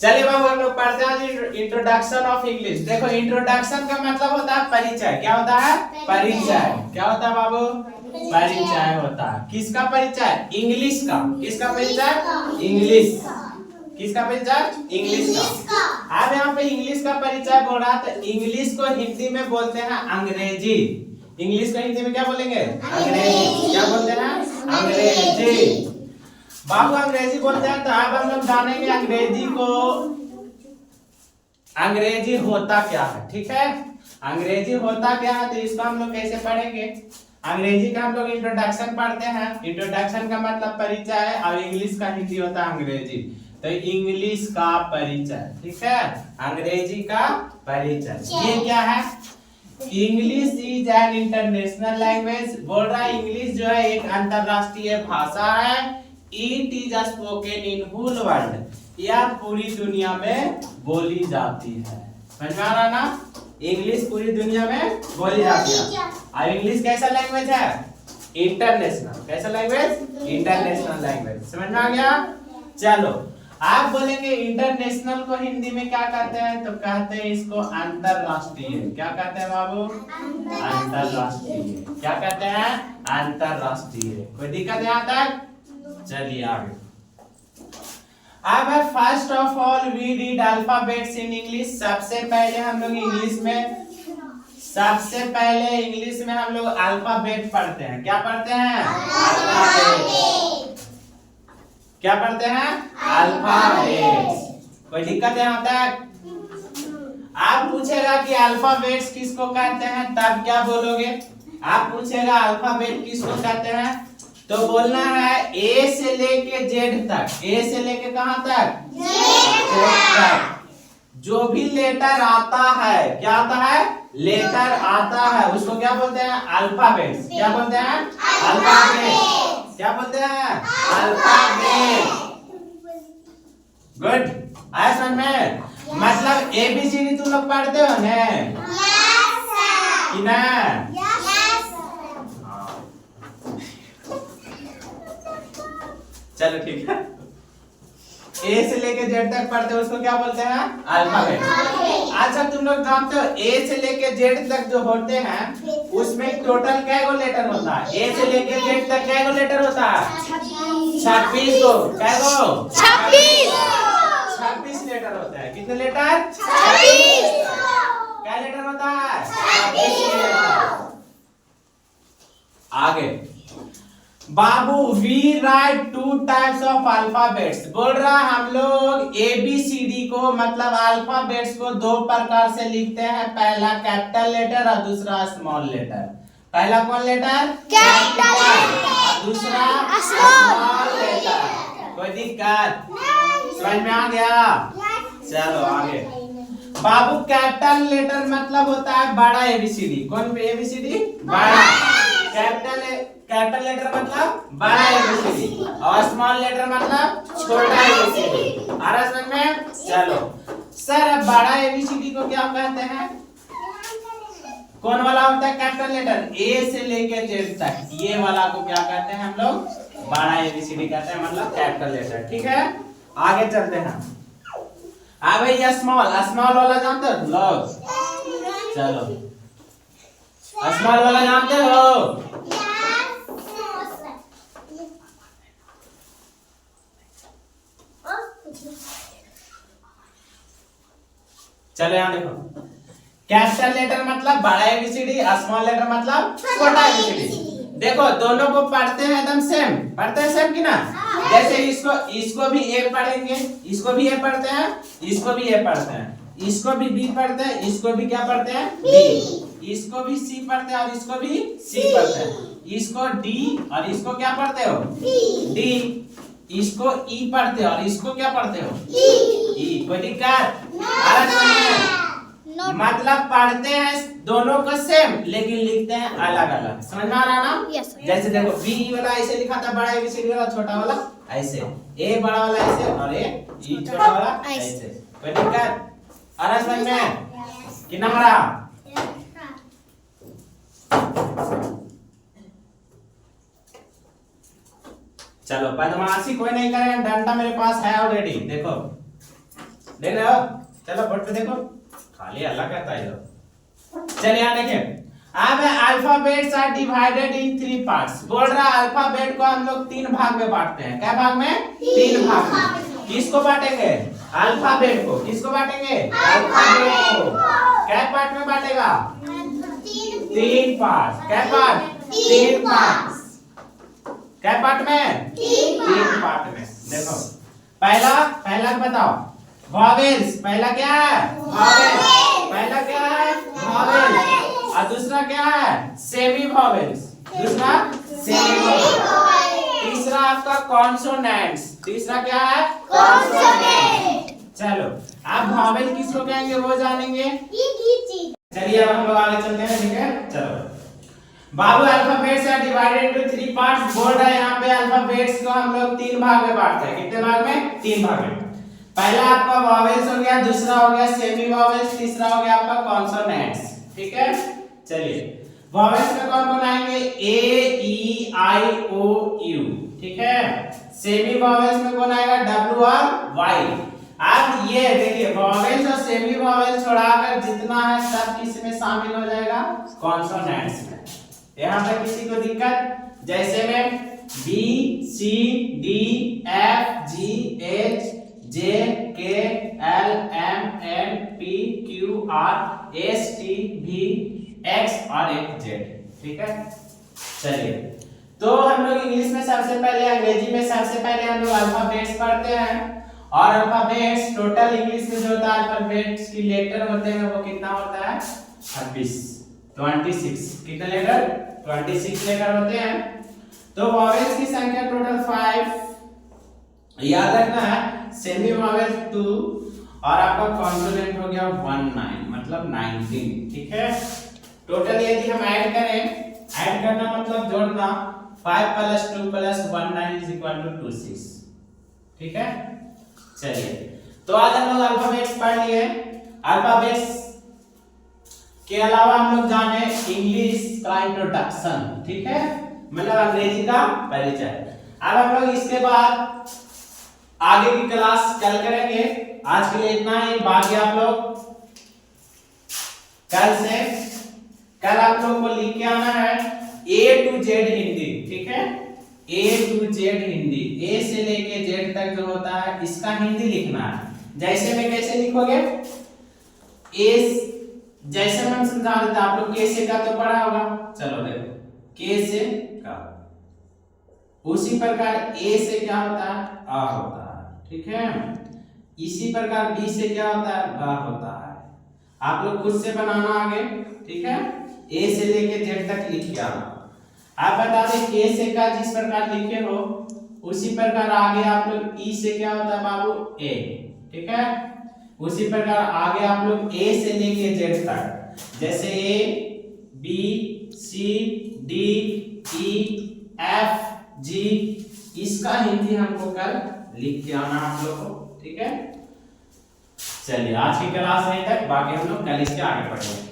चलिए बाबू हम लोग पढ़ते हैं इंट्रोडक्शन ऑफ इंग्लिश। देखो इंट्रोडक्शन का मतलब होता है परिचय। क्या होता है? परिचय। क्या होता है बाबू? परिचय होता है। किसका परिचय? इंग्लिश का। किसका परिचय? इंग्लिश। किसका परिचय? इंग्लिश का। अब यहाँ पे इंग्लिश का परिचय बोल रहा है, तो इंग्लिश को हिंदी में बोलते हैं अंग्रेजी। इंग्लिश को हिंदी में क्या बोलेंगे? अंग्रेजी। क्या बोलते हैं? अंग्रेजी। बाबू अंग्रेजी बोलते हैं, तो अब हम लोग जानेंगे अंग्रेजी को, अंग्रेजी होता क्या है। ठीक है, अंग्रेजी होता क्या है, तो इसको हम लोग कैसे पढ़ेंगे। अंग्रेजी का हम लोग इंट्रोडक्शन पढ़ते हैं। इंट्रोडक्शन का मतलब परिचय है, और इंग्लिश का हिंदी होता है अंग्रेजी। तो इंग्लिश का परिचय, ठीक है, अंग्रेजी का परिचय। ये क्या है? English is an international language. बोल रहा है इंग्लिश जो है एक अंतरराष्ट्रीय भाषा है। It is spoken in whole world. यह पूरी दुनिया में बोली जाती है। समझ में आ रहा ना? इंग्लिश पूरी दुनिया में बोली जाती है। और इंग्लिश कैसा लैंग्वेज है? इंटरनेशनल। कैसा लैंग्वेज? International language. समझ में आ गया? चलो आप बोलेंगे इंटरनेशनल को हिंदी में क्या कहते हैं, तो कहते हैं इसको अंतरराष्ट्रीय। क्या कहते हैं बाबू? अंतरराष्ट्रीय। क्या कहते हैं? अंतरराष्ट्रीय। कोई दिक्कत है यहाँ तक? चलिए आगे। अब first of all we read alphabets in English. सबसे पहले हम लोग इंग्लिश में, सबसे पहले इंग्लिश में हम लोग अल्फाबेट पढ़ते हैं। क्या पढ़ते हैं? अल्फाबेट। क्या पढ़ते हैं? अल्फाबेट। कोई दिक्कत है यहाँ तक? आप पूछेगा कि अल्फाबेट्स किसको कहते हैं, तब क्या बोलोगे? आप पूछेगा अल्फाबेट किसको कहते हैं, तो बोलना है ए से लेके जेड तक। ए से लेके कहां तक? जेड तक। जो भी लेटर आता है, क्या आता है? लेटर आता है, उसको क्या बोलते हैं? अल्फाबेट। क्या बोलते हैं? अल्फाबेट। क्या बोलते हैं? अल्फाबेट। गुड। आया समझ में? मतलब एबीसीडी तुम लोग पढ़ते हो ना? कि ना? चलो ठीक है। ए से लेके जेड तक पढ़ते हो, उसको क्या बोलते हैं? अल्फाबेट। अच्छा तुम लोग जानते हो ए से लेके जेड तक जो होते हैं, उसमें टोटल कै गो लेटर होता है? ए से लेके जेड तक कै गो लेटर होता है? 26 गो। कै गो? 26 लेटर होता है। कितने लेटर? 26। क्या लेटर होता है? 26 लेटर। आगे बाबू we write two types of alphabets. बोल रहा हम लोग एबीसीडी को, मतलब अल्फाबेट्स को दो प्रकार से लिखते हैं। पहला कैपिटल लेटर और दूसरा स्मॉल लेटर। पहला कौन लेटर? कैपिटल। दूसरा स्मॉल लेटर। कोई दिक्कत? समझ में आ गया? चलो आगे। बाबू कैपिटल लेटर मतलब होता है बड़ा एबीसीडी। कौन एबीसीडी? बड़ा। कैपिटल लेटर मतलब बड़ा एबीसीडी, और स्मॉल लेटर मतलब छोटा एबीसीडी। आ रहा समझ में? चलो सर, अब बड़ा एबीसीडी को क्या कहते हैं? कौन वाला होता है कैपिटल लेटर? ए से लेके जेड तक, ये वाला को क्या कहते हैं हम लोग? बड़ा एबीसीडी कहते हैं, मतलब कैपिटल लेटर। ठीक है, आगे चलते हैं। अब ये स्मॉल, स्मॉल वाला जानते हो लोग? चलो स्मॉल वाला जानते हो? चलो यहाँ देखो, कैपिटल लेटर मतलब बड़ा एबीसीडी, स्मॉल लेटर मतलब छोटा एबीसीडी। देखो दोनों को पढ़ते हैं एकदम सेम, पढ़ते हैं सेम की ना? जैसे इसको भी ए पढ़ेंगे, इसको भी ए पढ़ते हैं, इसको भी ए पढ़ते हैं, इसको भी बी पढ़ते हैं, इसको भी क्या पढ़ते हैं? बी। इसको भी सी पढ़ते हैं और इसको भी सी पढ़ते हैं। इसको डी और इसको क्या पढ़ते हो? डी। इसको ई पढ़ते हो और इसको क्या पढ़ते हो? ई। कोई दिक्कत? मतलब पढ़ते हैं दोनों को सेम, लेकिन लिखते हैं अलग अलग। समझ में आ रहा ना? जैसे देखो बी वाला ऐसे लिखा था, बड़ा एबीसीडी वाला, छोटा वाला ऐसे, ए बड़ा वाला ऐसे, और ए ई छोटा वाला ऐसे। कोई दिक्कत? आ रहा समझ में? कितना बड़ा? चलो बदमाशी कोई नहीं करेगा, डंडा मेरे पास है ऑलरेडी। देखो देख रहे हो? चलो बोर्ड पे देखो, खाली अल्लाह कहता है इधर। चलिए यहाँ देखिए, अब alphabets are divided in 3 parts. बोल रहा है अल्फाबेट को हम लोग 3 भाग में बांटते हैं। क्या भाग में? 3 भाग में। किसको बांटेंगे? अल्फाबेट को। किसको बांटेंगे? अल्फाबेट को। क्या पार्ट में बांटेगा? 3 पार्ट। क्या पार्ट? 3 पार्ट। क्या पार्ट में? 3 पार्ट में। देखो पहला बताओ, वॉवेल्स। पहला क्या है? वॉवेल्स। पहला क्या है? वॉवेल्स। और दूसरा क्या है? Semi vowels. दूसरा सेमी वॉवेल्स। तीसरा आपका कॉन्सोनेंट्स। तीसरा क्या है? कॉन्सोनेंट। चलो अब वॉवेल किसको कहेंगे वो जानेंगे। चलिए अब हम लोग आगे चलते हैं, ठीक है? चलो बाबू, alphabets are divided into 3 parts. बोल रहा है यहाँ पे अल्फाबेट्स को हम लोग 3 भाग में बांटते हैं। कितने भाग में? 3 भाग में। पहला आपका वॉवेल्स हो गया, दूसरा हो गया सेमी वॉवेल्स, तीसरा हो गया आपका कॉन्सोनेंट्स। ठीक है? चलिए वॉवेल्स में कौन कौन आएंगे? ए ई आई ओ यू। ठीक है? सेमी वॉवेल्स में कौन आएगा? डब्ल्यू और वाई। अब ये देखिए, वॉवेल्स और सेमी वॉवेल्स छोड़ाकर जितना है सब किस में शामिल हो जाएगा? कॉन्सोनेंट्स में। यहाँ पे किसी को दिक्कत? जैसे में B C D F G H J K L M N P Q R S T V X और एक जेड। ठीक है? चलिए तो हम लोग इंग्लिश में सबसे पहले, अंग्रेजी में सबसे पहले हम लोग अल्फाबेट्स पढ़ते हैं। और अल्फाबेट्स टोटल इंग्लिश में जो होता है अल्फाबेट्स की लेटर होते हैं वो कितना होता है? 26। कितने लेटर? 26 लेटर होते हैं। तो वॉवेल्स की संख्या टोटल 5। याद रखना है, सेमी वॉवेल 2 और आपका कॉन्सोनेंट हो गया 19, मतलब 19। ठीक है? टोटल यदि हम ऐड करें, ऐड करना मतलब जोड़ना, 5 + 2 + 19 = 26। ठीक है? चलिए तो आज हम लोग अल्फाबेट्स पढ़ लिए। अल्फाबेट्स के अलावा हम लोग जाने इंग्लिश का इंट्रोडक्शन। ठीक है? मतलब अंग्रेजी का परिचय। अब हम लोग इसके बाद आगे की क्लास कल करेंगे। आज के लिए इतना ही। बाकी आप लोग कल आप लोग को लिख के आना है A to Z हिंदी। ठीक है? A to Z Hindi, A से लेके Z तक जो होता है इसका हिंदी लिखना है। जैसे में कैसे लिखोगे? A जैसे मैं समझा देता, आप लोग K से का तो पढ़ा होगा। चलो देखो, K से का, उसी प्रकार A से क्या होता है? आ होता है। ठीक है? इसी प्रकार B से क्या होता है? बा होता है। आप लोग खुद से बनाना आगे। ठीक है? A से लेके Z तक लिख के आना। आप बता दें K से का जिस प्रकार लिखे हो उसी प्रकार आगे आप लोग E से क्या होता है बाबू? A। ठीक है? उसी प्रकार आगे आप लोग A से लेके Z तक, जैसे A B C D E F G, इसका हिंदी हमको कल लिख के आना आप लोग को। ठीक है? चलिए आज की क्लास यहीं तक, बाकी हम लोग कल इसके आगे पढ़ेंगे।